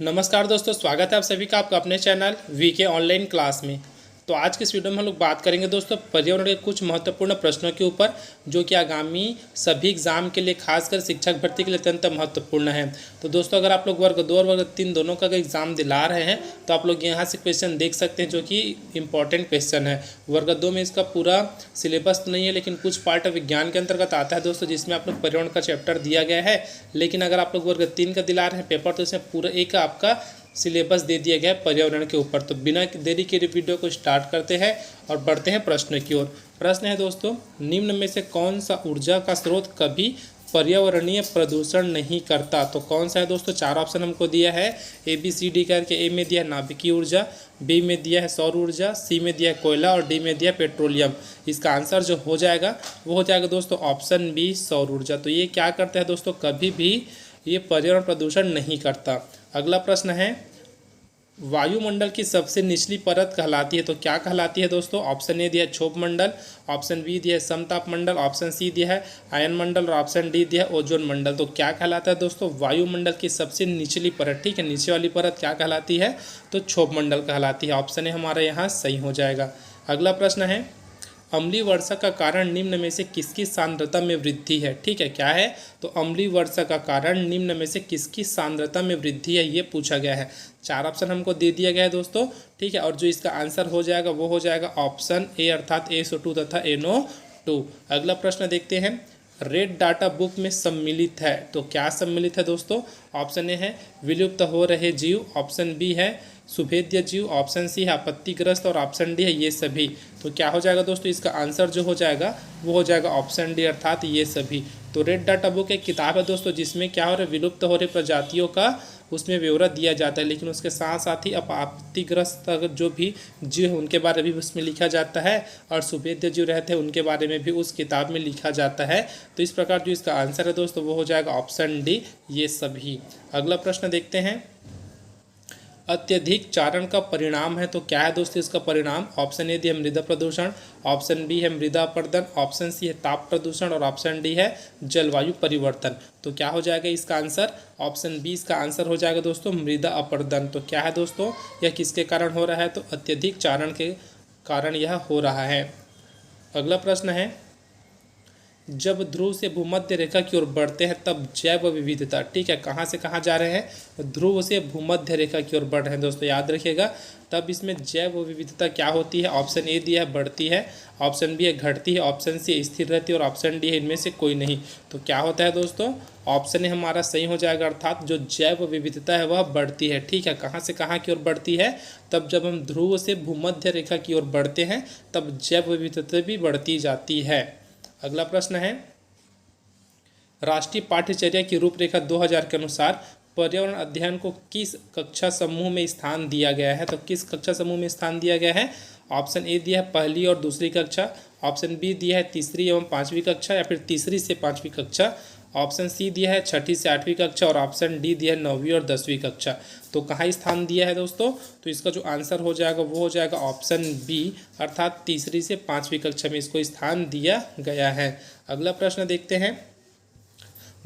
नमस्कार दोस्तों, स्वागत है आप सभी का आपका अपने चैनल वीके ऑनलाइन क्लास में। तो आज के इस वीडियो में हम लोग बात करेंगे दोस्तों पर्यावरण के कुछ महत्वपूर्ण प्रश्नों के ऊपर, जो कि आगामी सभी एग्जाम के लिए, खासकर शिक्षक भर्ती के लिए अत्यंत महत्वपूर्ण है। तो दोस्तों, अगर आप लोग वर्ग 2 और वर्ग 3 दोनों का एग्जाम दिला रहे हैं तो आप लोग यहाँ से क्वेश्चन देख सकते हैं, जो कि इंपॉर्टेंट क्वेश्चन है। वर्ग 2 में इसका पूरा सिलेबस तो नहीं है, लेकिन कुछ पार्ट विज्ञान के अंतर्गत आता है दोस्तों, जिसमें आप लोग पर्यावरण का चैप्टर दिया गया है। लेकिन अगर आप लोग वर्ग 3 का दिला रहे हैं पेपर, तो इसमें पूरा एक आपका सिलेबस दे दिया गया है पर्यावरण के ऊपर। तो बिना देरी के वीडियो को स्टार्ट करते हैं और बढ़ते हैं प्रश्न की ओर। प्रश्न है दोस्तों, निम्न में से कौन सा ऊर्जा का स्रोत कभी पर्यावरणीय प्रदूषण नहीं करता? तो कौन सा है दोस्तों? 4 ऑप्शन हमको दिया है, ABCD करके। ए में दिया है नाभिकीय ऊर्जा, बी में दिया है सौर ऊर्जा, सी में दिया है कोयला और डी में दिया है पेट्रोलियम। इसका आंसर जो हो जाएगा वो हो जाएगा दोस्तों ऑप्शन बी, सौर ऊर्जा। तो ये क्या करता है दोस्तों? कभी भी ये पर्यावरण प्रदूषण नहीं करता। अगला प्रश्न है, वायुमंडल की सबसे निचली परत कहलाती है, तो क्या कहलाती है दोस्तों? ऑप्शन ए दिया है क्षोभ मंडल, ऑप्शन बी दिया है समताप मंडल, ऑप्शन सी दिया है आयन मंडल और ऑप्शन डी दिया है ओजोन मंडल। तो क्या कहलाता है दोस्तों? वायुमंडल की सबसे निचली परत, ठीक है, नीचे वाली परत क्या कहलाती है? तो क्षोभ मंडल कहलाती है। ऑप्शन ए हमारा यहाँ सही हो जाएगा। अगला प्रश्न है, अम्लीय वर्षा का कारण निम्न में से किसकी सांद्रता में वृद्धि है? ठीक है, क्या है? तो अम्लीय वर्षा का कारण निम्न में से किसकी सांद्रता में वृद्धि है, ये पूछा गया है। 4 ऑप्शन हमको दे दिया गया है दोस्तों, ठीक है, और जो इसका आंसर हो जाएगा वो हो जाएगा ऑप्शन ए, अर्थात SO2 तथा NO2। अगला प्रश्न देखते हैं, रेड डाटा बुक में सम्मिलित है, तो क्या सम्मिलित है दोस्तों? ऑप्शन ए है विलुप्त हो रहे जीव, ऑप्शन बी है सुभेद्य जीव, ऑप्शन सी है आपत्तिग्रस्त और ऑप्शन डी है ये सभी। तो क्या हो जाएगा दोस्तों? इसका आंसर जो हो जाएगा वो हो जाएगा ऑप्शन डी, अर्थात ये सभी। तो रेड डाटा बुक एक किताब है दोस्तों, जिसमें क्या हो रहा है, विलुप्त हो रहे प्रजातियों का उसमें ब्यौरा दिया जाता है, लेकिन उसके साथ साथ ही आपत्तिग्रस्त जो भी जीव है उनके बारे में भी उसमें लिखा जाता है, और सुभेद्य जीव रहते हैं उनके बारे में भी उस किताब में लिखा जाता है। तो इस प्रकार जो इसका आंसर है दोस्तों वो हो जाएगा ऑप्शन डी, ये सभी। अगला प्रश्न देखते हैं, अत्यधिक चारण का परिणाम है, तो क्या है दोस्तों इसका परिणाम? ऑप्शन ए दिया मृदा प्रदूषण, ऑप्शन बी है मृदा अपरदन, ऑप्शन सी है ताप प्रदूषण और ऑप्शन डी है जलवायु परिवर्तन। तो क्या हो जाएगा इसका आंसर? ऑप्शन बी इसका आंसर हो जाएगा दोस्तों मृदा अपरदन। तो क्या है दोस्तों, यह किसके कारण हो रहा है? तो अत्यधिक चारण के कारण यह हो रहा है। अगला प्रश्न है, जब ध्रुव से भूमध्य रेखा की ओर बढ़ते हैं तब जैव विविधता, ठीक है, कहाँ से कहाँ जा रहे हैं? ध्रुव से भूमध्य रेखा की ओर बढ़ रहे हैं दोस्तों, याद रखिएगा। तब इसमें जैव विविधता क्या होती है? ऑप्शन ए दिया है बढ़ती है, ऑप्शन बी है घटती है, ऑप्शन सी स्थिर रहती है और ऑप्शन डी है इनमें से कोई नहीं। तो क्या होता है दोस्तों? ऑप्शन ए हमारा सही हो जाएगा, अर्थात जो जैव विविधता है वह बढ़ती है, ठीक है। कहाँ से कहाँ की ओर बढ़ती है? तब जब हम ध्रुव से भूमध्य रेखा की ओर बढ़ते हैं तब जैव विविधता भी बढ़ती जाती है। अगला प्रश्न है, राष्ट्रीय पाठ्यचर्या की रूपरेखा 2000 के अनुसार पर्यावरण अध्ययन को किस कक्षा समूह में स्थान दिया गया है? तो किस कक्षा समूह में स्थान दिया गया है? ऑप्शन ए दिया है पहली और दूसरी कक्षा, ऑप्शन बी दिया है तीसरी एवं 5वीं कक्षा या फिर तीसरी से 5वीं कक्षा, ऑप्शन सी दिया है 6ठी से 8वीं कक्षा और ऑप्शन डी दिया है 9वीं और 10वीं कक्षा। तो कहाँ स्थान दिया है दोस्तों? तो इसका जो आंसर हो जाएगा वो हो जाएगा ऑप्शन बी, अर्थात तीसरी से 5वीं कक्षा में इसको स्थान दिया गया है। अगला प्रश्न देखते हैं,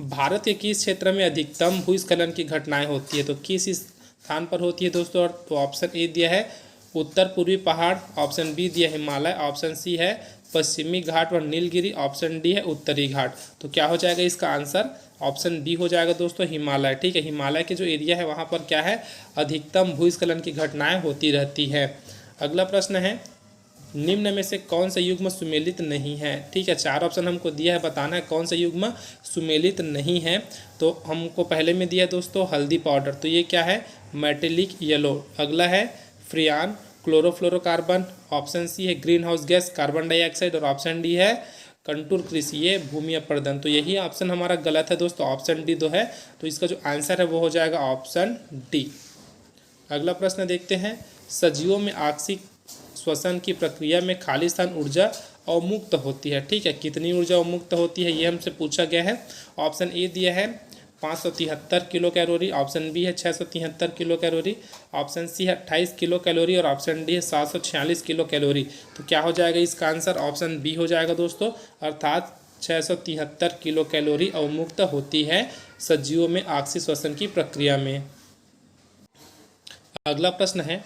भारत के किस क्षेत्र में अधिकतम भूस्खलन की घटनाएं होती है? तो किस स्थान पर होती है दोस्तों? और तो ऑप्शन ए दिया है उत्तर पूर्वी पहाड़, ऑप्शन बी दिया है हिमालय, ऑप्शन सी है पश्चिमी घाट और नीलगिरी, ऑप्शन डी है उत्तरी घाट। तो क्या हो जाएगा इसका आंसर? ऑप्शन बी हो जाएगा दोस्तों हिमालय, ठीक है। हिमालय के जो एरिया है वहाँ पर क्या है, अधिकतम भूस्खलन की घटनाएं होती रहती है। अगला प्रश्न है, निम्न में से कौन सा युग्म सुमेलित नहीं है? ठीक है, 4 ऑप्शन हमको दिया है, बताना है कौन सा युग्म सुमेलित नहीं है। तो हमको पहले में दिया है दोस्तों हल्दी पाउडर, तो ये क्या है? Metallic yellow. अगला है फ्रियान क्लोरोफ्लोरोकार्बन, ऑप्शन सी है green house gas carbon dioxide और ऑप्शन डी है कंटूर कृषि, ये भूमि अपर्दन। तो यही ऑप्शन हमारा गलत है दोस्तों, ऑप्शन डी दो है। तो इसका जो आंसर है वो हो जाएगा ऑप्शन डी। अगला प्रश्न देखते हैं, सजीवों में आंशिक श्वसन की प्रक्रिया में खाली स्थान ऊर्जा अवमुक्त होती है, ठीक है। कितनी ऊर्जा अवमुक्त होती है ये हमसे पूछा गया है। ऑप्शन ए दिया है 573 किलो कैलोरी, ऑप्शन बी है 673 किलो कैलोरी, ऑप्शन सी है 28 किलो कैलोरी और ऑप्शन डी है 746 किलो कैलोरी। तो क्या हो जाएगा इसका आंसर? ऑप्शन बी हो जाएगा दोस्तों, अर्थात 673 किलो कैलोरी अवमुक्त होती है सजीवों में ऑक्सीश्वसन की प्रक्रिया में। अगला प्रश्न है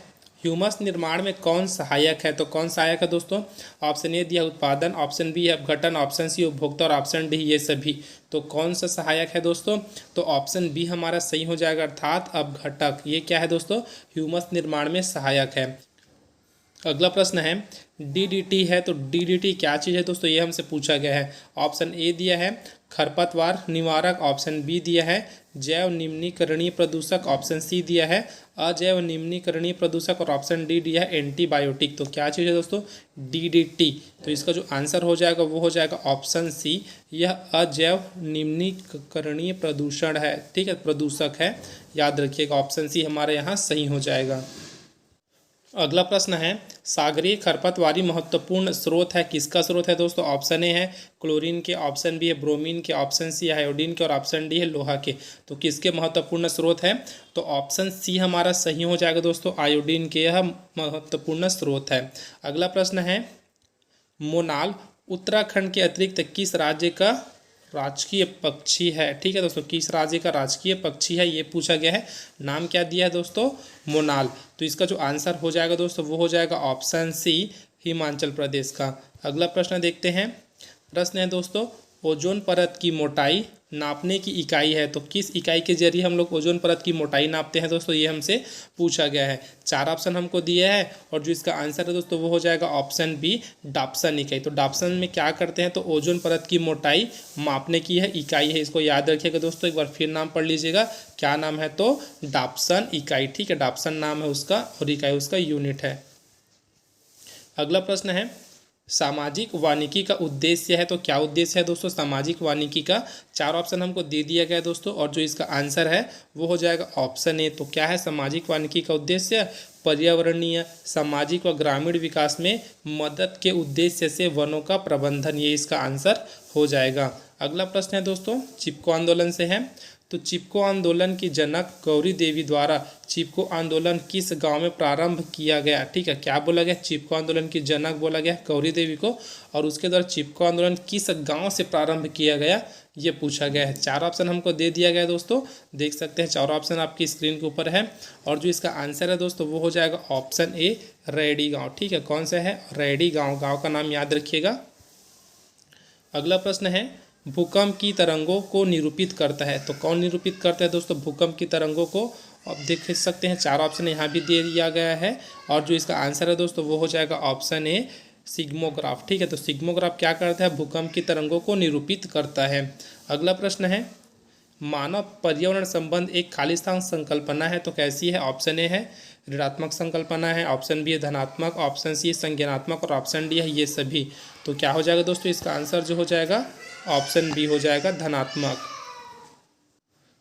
ह्यूमस निर्माण में कौन सहायक है? तो कौन सहायक है दोस्तों? ऑप्शन ए दिया उत्पादन, ऑप्शन बी है अपघटन, ऑप्शन सी उपभोक्ता और ऑप्शन डी ये सभी। तो कौन सा सहायक है दोस्तों? तो ऑप्शन बी हमारा सही हो जाएगा, अर्थात अपघटक। ये क्या है दोस्तों? ह्यूमस निर्माण में सहायक है। अगला प्रश्न है डीडीटी है, तो डीडीटी क्या चीज़ है दोस्तों? ये हमसे पूछा गया है। ऑप्शन ए दिया है खरपतवार निवारक, ऑप्शन बी दिया है जैव निम्नीकरणीय प्रदूषक, ऑप्शन सी दिया है अजैव निम्नीकरणीय प्रदूषक और ऑप्शन डी दिया है एंटीबायोटिक। तो क्या चीज़ है दोस्तों? डीडीटी। तो इसका जो आंसर हो जाएगा वो हो जाएगा ऑप्शन सी, यह अजैव निम्नीकरणीय प्रदूषण है। ठीक है, प्रदूषक है, याद रखिएगा। ऑप्शन सी हमारे यहाँ सही हो जाएगा। अगला प्रश्न है सागरीय खरपतवारी महत्वपूर्ण स्रोत है, किसका स्रोत है दोस्तों? ऑप्शन ए है क्लोरीन के, ऑप्शन बी है ब्रोमीन के, ऑप्शन सी है आयोडीन के और ऑप्शन डी है लोहा के। तो किसके महत्वपूर्ण स्रोत है? तो ऑप्शन सी हमारा सही हो जाएगा दोस्तों, आयोडीन के यह महत्वपूर्ण स्रोत है। अगला प्रश्न है मोनाल उत्तराखंड के अतिरिक्त किस राज्य का राजकीय पक्षी है? ठीक है दोस्तों, किस राज्य का राजकीय पक्षी है ये पूछा गया है। नाम क्या दिया है दोस्तों? मोनाल। तो इसका जो आंसर हो जाएगा दोस्तों वो हो जाएगा ऑप्शन सी, हिमाचल प्रदेश का। अगला प्रश्न देखते हैं। प्रश्न है दोस्तों ओजोन परत की मोटाई नापने की इकाई है, तो किस इकाई के जरिए हम लोग ओजोन परत की मोटाई नापते हैं दोस्तों? ये हमसे पूछा गया है। 4 ऑप्शन हमको दिए हैं और जो इसका आंसर है दोस्तों वो हो जाएगा ऑप्शन बी, डाप्सन इकाई। तो डाप्सन में क्या करते हैं? तो ओजोन परत की मोटाई मापने की यह इकाई है, इसको याद रखिएगा दोस्तों। एक बार फिर नाम पढ़ लीजिएगा, क्या नाम है? तो डाप्सन इकाई। ठीक है, डाप्सन नाम है उसका और इकाई उसका यूनिट है। अगला प्रश्न है सामाजिक वानिकी का उद्देश्य है, तो क्या उद्देश्य है दोस्तों सामाजिक वानिकी का? 4 ऑप्शन हमको दे दिया गया है दोस्तों और जो इसका आंसर है वो हो जाएगा ऑप्शन ए। तो क्या है सामाजिक वानिकी का उद्देश्य? पर्यावरणीय, सामाजिक व ग्रामीण विकास में मदद के उद्देश्य से वनों का प्रबंधन, ये इसका आंसर हो जाएगा। अगला प्रश्न है दोस्तों चिपको आंदोलन से है, तो चिपको आंदोलन की जनक गौरी देवी द्वारा चिपको आंदोलन किस गांव में प्रारंभ किया गया? ठीक है, क्या बोला गया? चिपको आंदोलन की जनक बोला गया गौरी देवी को, और उसके द्वारा चिपको आंदोलन किस गांव से प्रारंभ किया गया ये पूछा गया है। 4 ऑप्शन हमको दे दिया गया है दोस्तों, देख सकते हैं 4 ऑप्शन आपकी स्क्रीन के ऊपर है और जो इसका आंसर है दोस्तों वो हो जाएगा ऑप्शन ए, रेडी गाँव। ठीक है, कौन सा है? रेडी गाँव। गाँव का नाम याद रखिएगा। अगला प्रश्न है भूकंप की तरंगों को निरूपित करता है, तो कौन निरूपित करता है दोस्तों भूकंप की तरंगों को? आप देख सकते हैं 4 ऑप्शन यहाँ भी दे दिया गया है और जो इसका आंसर है दोस्तों वो हो जाएगा ऑप्शन ए, सिग्मोग्राफ। ठीक है, तो सिग्मोग्राफ क्या करता है? भूकंप की तरंगों को निरूपित करता है। अगला प्रश्न है मानव पर्यावरण संबंध एक खालिस्तान संकल्पना है, तो कैसी है? ऑप्शन ए है ऋणात्मक संकल्पना है, ऑप्शन बी है धनात्मक, ऑप्शन सी संज्ञानात्मक और ऑप्शन डी है ये सभी। तो क्या हो जाएगा दोस्तों इसका आंसर जो हो जाएगा ऑप्शन बी हो जाएगा, धनात्मक।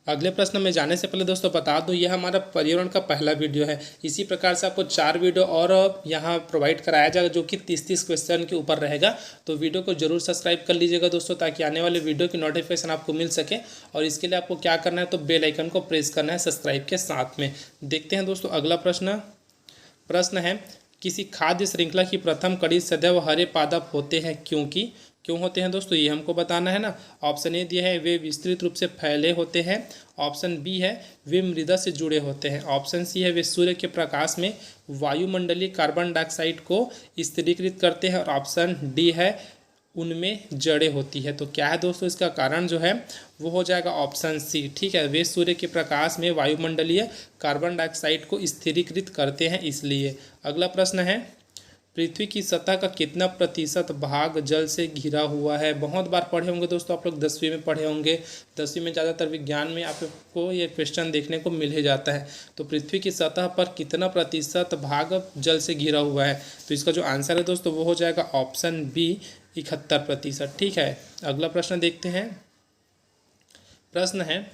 अगले प्रश्न में जाने से पहले दोस्तों बता दूं यह हमारा पर्यावरण का पहला वीडियो है। इसी प्रकार से आपको 4 वीडियो और यहाँ प्रोवाइड कराया जाएगा जो कि 30-30 क्वेश्चन के ऊपर रहेगा। तो वीडियो को जरूर सब्सक्राइब कर लीजिएगा दोस्तों ताकि आने वाले वीडियो की नोटिफिकेशन आपको मिल सके। और इसके लिए आपको क्या करना है? तो बेल आइकन को प्रेस करना है सब्सक्राइब के साथ में। देखते हैं दोस्तों अगला प्रश्न है किसी खाद्य श्रृंखला की प्रथम कड़ी सदैव हरे पादप होते हैं क्यों होते हैं दोस्तों? ये हमको बताना है ना। ऑप्शन ए दिया है वे विस्तृत रूप से फैले होते हैं, ऑप्शन बी है वे मृदा से जुड़े होते हैं, ऑप्शन सी है वे सूर्य के प्रकाश में वायुमंडलीय कार्बन डाइऑक्साइड को स्थिरीकृत करते हैं और ऑप्शन डी है उनमें जड़ें होती है। तो क्या है दोस्तों इसका कारण जो है वो हो जाएगा ऑप्शन सी। ठीक है, वे सूर्य के प्रकाश में वायुमंडलीय कार्बन डाइऑक्साइड को स्थिरीकृत करते हैं इसलिए। अगला प्रश्न है पृथ्वी की सतह का कितना प्रतिशत भाग जल से घिरा हुआ है? बहुत बार पढ़े होंगे दोस्तों आप लोग, 10वीं में पढ़े होंगे। 10वीं में ज़्यादातर विज्ञान में आपको ये क्वेश्चन देखने को मिल ही जाता है। तो पृथ्वी की सतह पर कितना प्रतिशत भाग जल से घिरा हुआ है? तो इसका जो आंसर है दोस्तों वो हो जाएगा ऑप्शन बी, 71%। ठीक है, अगला प्रश्न देखते हैं। प्रश्न है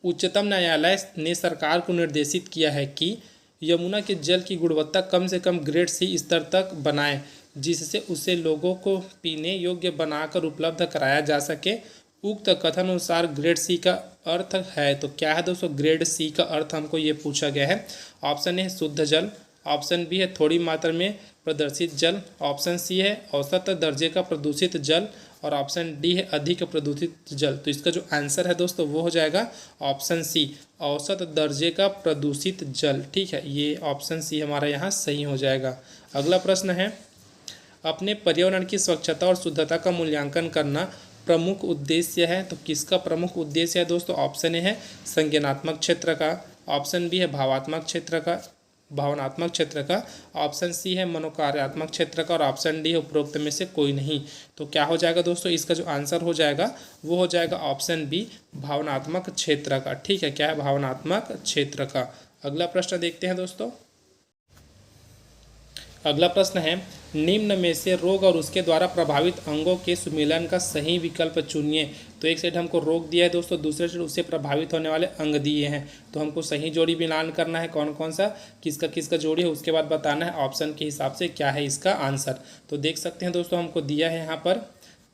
उच्चतम न्यायालय ने सरकार को निर्देशित किया है कि यमुना के जल की गुणवत्ता कम से कम ग्रेड सी स्तर तक बनाए जिससे उसे लोगों को पीने योग्य बनाकर उपलब्ध कराया जा सके। उक्त कथन अनुसार ग्रेड सी का अर्थ है, तो क्या है दोस्तों ग्रेड सी का अर्थ? हमको ये पूछा गया है। ऑप्शन ए शुद्ध जल, ऑप्शन बी है थोड़ी मात्रा में प्रदर्शित जल, ऑप्शन सी है औसत दर्जे का प्रदूषित जल और ऑप्शन डी है अधिक प्रदूषित जल। तो इसका जो आंसर है दोस्तों वो हो जाएगा ऑप्शन सी, औसत दर्जे का प्रदूषित जल। ठीक है, ये ऑप्शन सी हमारा यहाँ सही हो जाएगा। अगला प्रश्न है, अपने पर्यावरण की स्वच्छता और शुद्धता का मूल्यांकन करना प्रमुख उद्देश्य है। तो किसका प्रमुख उद्देश्य है दोस्तों? ऑप्शन ए है संज्ञानात्मक क्षेत्र का, ऑप्शन बी है भावनात्मक क्षेत्र का, ऑप्शन सी है मनोकार्यात्मक क्षेत्र का और ऑप्शन डी है उपरोक्त में से कोई नहीं। तो क्या हो जाएगा दोस्तों? इसका जो आंसर हो जाएगा वो हो जाएगा ऑप्शन बी, भावनात्मक क्षेत्र का। ठीक है, क्या है? भावनात्मक क्षेत्र का। अगला प्रश्न देखते हैं दोस्तों। अगला प्रश्न है, निम्न में से रोग और उसके द्वारा प्रभावित अंगों के सुमेलन का सही विकल्प चुनिए। तो एक साइड हमको रोग दिया है दोस्तों, दूसरे साइड उससे प्रभावित होने वाले अंग दिए हैं। तो हमको सही जोड़ी मिलान करना है, कौन कौन सा किसका किसका जोड़ी है, उसके बाद बताना है ऑप्शन के हिसाब से क्या है इसका आंसर। तो देख सकते हैं दोस्तों, हमको दिया है यहाँ पर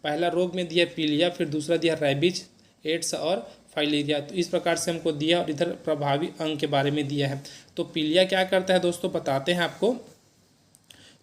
पहला रोग में दिया पीलिया, फिर दूसरा दिया रेबीज, एड्स और फाइलेरिया। तो इस प्रकार से हमको दिया और इधर प्रभावी अंग के बारे में दिया है। तो पीलिया क्या करता है दोस्तों, बताते हैं आपको।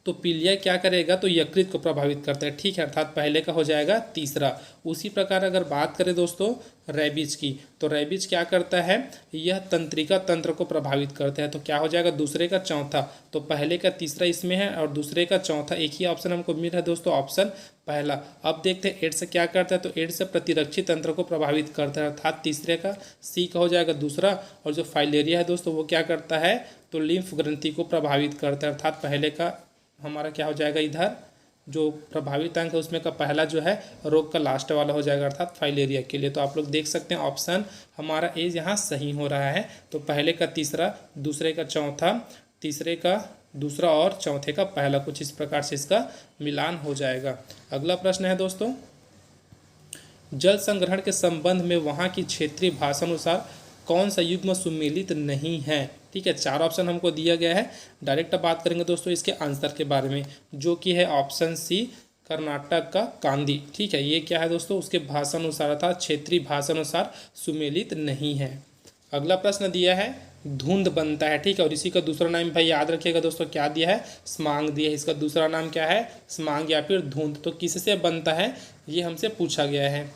तो पीलिया क्या करेगा? तो यकृत को प्रभावित करता है। ठीक है, अर्थात पहले का हो जाएगा तीसरा। उसी प्रकार अगर बात करें दोस्तों रेबीज की, तो रेबीज क्या करता है? यह तंत्रिका तंत्र को प्रभावित करता है। तो क्या हो जाएगा? दूसरे का चौथा। तो पहले का तीसरा इसमें है और दूसरे का चौथा, एक ही ऑप्शन हमको मिल रहा है दोस्तों, ऑप्शन पहला। अब देखते हैं एड्स क्या करता है। तो एड्स प्रतिरक्षी तंत्र को प्रभावित करता है, अर्थात तीसरे का सी का हो जाएगा दूसरा। और जो फाइलेरिया है दोस्तों वो क्या करता है? तो लिम्फ ग्रंथि को प्रभावित करता है, अर्थात पहले का हमारा क्या हो जाएगा? इधर जो प्रभावित अंग है उसमें का पहला जो है रोग का लास्ट वाला हो जाएगा, अर्थात फाइलेरिया के लिए। तो आप लोग देख सकते हैं ऑप्शन हमारा ए यहाँ सही हो रहा है। तो पहले का तीसरा, दूसरे का चौथा, तीसरे का दूसरा और चौथे का पहला, कुछ इस प्रकार से इसका मिलान हो जाएगा। अगला प्रश्न है दोस्तों, जल संग्रहण के संबंध में वहाँ की क्षेत्रीय भाषानुसार कौन सा युग्म सुमेलित नहीं है? ठीक है, चार ऑप्शन हमको दिया गया है। डायरेक्ट बात करेंगे दोस्तों इसके आंसर के बारे में, जो कि है ऑप्शन सी, कर्नाटक का कांदी। ठीक है, ये क्या है दोस्तों? उसके भाषानुसार अर्थात क्षेत्रीय भाषानुसार सुमेलित नहीं है। अगला प्रश्न दिया है, धुंध बनता है। ठीक है, और इसी का दूसरा नाम भाई याद रखिएगा दोस्तों, क्या दिया है? स्मांग दिया है। इसका दूसरा नाम क्या है? स्मांग या फिर धुंध। तो किससे बनता है ये हमसे पूछा गया है।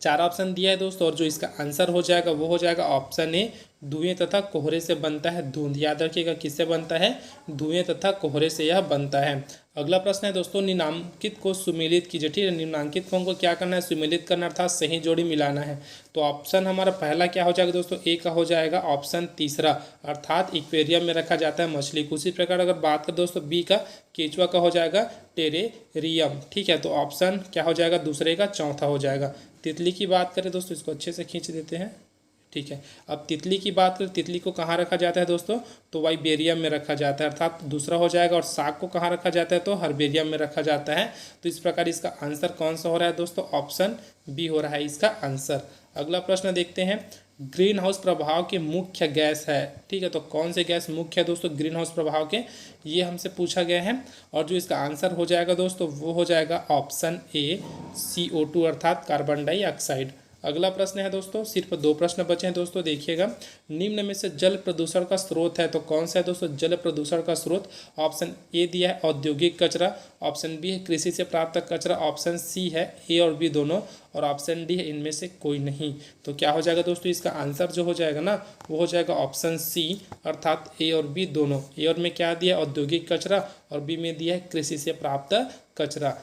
चार ऑप्शन दिया है दोस्तों, और जो इसका आंसर हो जाएगा वो हो जाएगा ऑप्शन ए, धुएं तथा कोहरे से बनता है धुंध। याद रखिएगा किससे बनता है? धुएं तथा कोहरे से यह बनता है। अगला प्रश्न है दोस्तों, निम्नांकित को सुमेलित कीजिए। ठीक है, निम्नांकित को हमको क्या करना है? सुमेलित करना, अर्थात सही जोड़ी मिलाना है। तो ऑप्शन हमारा पहला क्या हो जाएगा दोस्तों? ए का हो जाएगा ऑप्शन तीसरा, अर्थात एक्वेरियम में रखा जाता है मछली को। उसी प्रकार अगर बात करें दोस्तों बी का, केचुआ का हो जाएगा टेरेरियम। ठीक है, तो ऑप्शन क्या हो जाएगा? दूसरे का चौथा हो जाएगा। तितली की बात करें दोस्तों, इसको अच्छे से खींच देते हैं। ठीक है, अब तितली की बात करें, तितली को कहाँ रखा जाता है दोस्तों? तो वाइबेरियम में रखा जाता है, अर्थात दूसरा हो जाएगा। और साग को कहाँ रखा जाता है? तो हर्बेरियम में रखा जाता है। तो इस प्रकार इसका आंसर कौन सा हो रहा है दोस्तों? ऑप्शन बी हो रहा है इसका आंसर। अगला प्रश्न देखते हैं, ग्रीन हाउस प्रभाव के मुख्य गैस है। ठीक है, तो कौन से गैस मुख्य है दोस्तों ग्रीन हाउस प्रभाव के? ये हमसे पूछा गया है। और जो इसका आंसर हो जाएगा दोस्तों वो हो जाएगा ऑप्शन ए, CO2 अर्थात कार्बन डाइऑक्साइड। अगला प्रश्न है दोस्तों, सिर्फ दो प्रश्न बचे हैं दोस्तों, देखिएगा। निम्न में से जल प्रदूषण का स्रोत है, तो कौन सा है दोस्तों जल प्रदूषण का स्रोत? ऑप्शन ए दिया है औद्योगिक कचरा, ऑप्शन बी है कृषि से प्राप्त कचरा, ऑप्शन सी है ए और बी दोनों, और ऑप्शन डी है इनमें से कोई नहीं। तो क्या हो जाएगा दोस्तों? इसका आंसर जो हो जाएगा ना वो हो जाएगा ऑप्शन सी, अर्थात ए और बी दोनों। ए और में क्या दिया? औद्योगिक कचरा, और बी में दिया है कृषि से प्राप्त कचरा।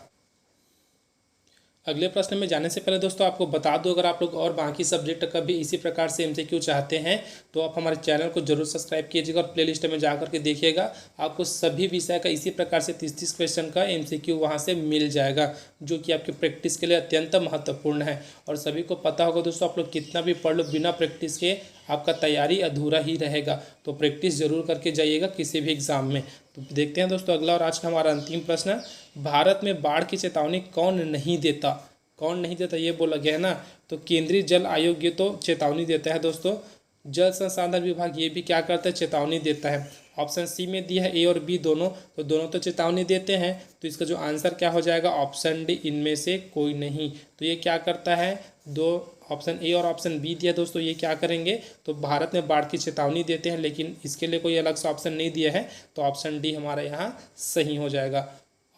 अगले प्रश्न में जाने से पहले दोस्तों आपको बता दूं, अगर आप लोग और बाकी सब्जेक्ट का भी इसी प्रकार से MCQ चाहते हैं तो आप हमारे चैनल को जरूर सब्सक्राइब कीजिएगा और प्लेलिस्ट में जाकर के देखिएगा। आपको सभी विषय का इसी प्रकार से 30-30 क्वेश्चन का MCQ वहां से मिल जाएगा, जो कि आपकी प्रैक्टिस के लिए अत्यंत महत्वपूर्ण है। और सभी को पता होगा दोस्तों, आप लोग कितना भी पढ़ लो, बिना प्रैक्टिस के आपका तैयारी अधूरा ही रहेगा। तो प्रैक्टिस जरूर करके जाइएगा किसी भी एग्जाम में। तो देखते हैं दोस्तों अगला और आज का हमारा अंतिम प्रश्न, भारत में बाढ़ की चेतावनी कौन नहीं देता? कौन नहीं देता ये बोला गया है ना, तो केंद्रीय जल आयोग ये तो चेतावनी देता है दोस्तों। जल संसाधन विभाग ये भी क्या करता है? चेतावनी देता है। ऑप्शन सी में दिया है ए और बी दोनों, तो दोनों तो चेतावनी देते हैं। तो इसका जो आंसर क्या हो जाएगा? ऑप्शन डी, इनमें से कोई नहीं। तो ये क्या करता है? दो ऑप्शन ए और ऑप्शन बी दिया दोस्तों, ये क्या करेंगे? तो भारत में बाढ़ की चेतावनी देते हैं, लेकिन इसके लिए कोई अलग सा ऑप्शन नहीं दिया है। तो ऑप्शन डी हमारा यहाँ सही हो जाएगा।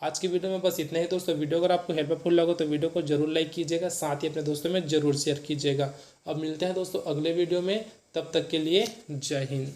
आज की वीडियो में बस इतना ही दोस्तों। वीडियो अगर आपको हेल्पफुल लगा तो वीडियो को जरूर लाइक कीजिएगा, साथ ही अपने दोस्तों में जरूर शेयर कीजिएगा। अब मिलते हैं दोस्तों अगले वीडियो में, तब तक के लिए जय हिंद।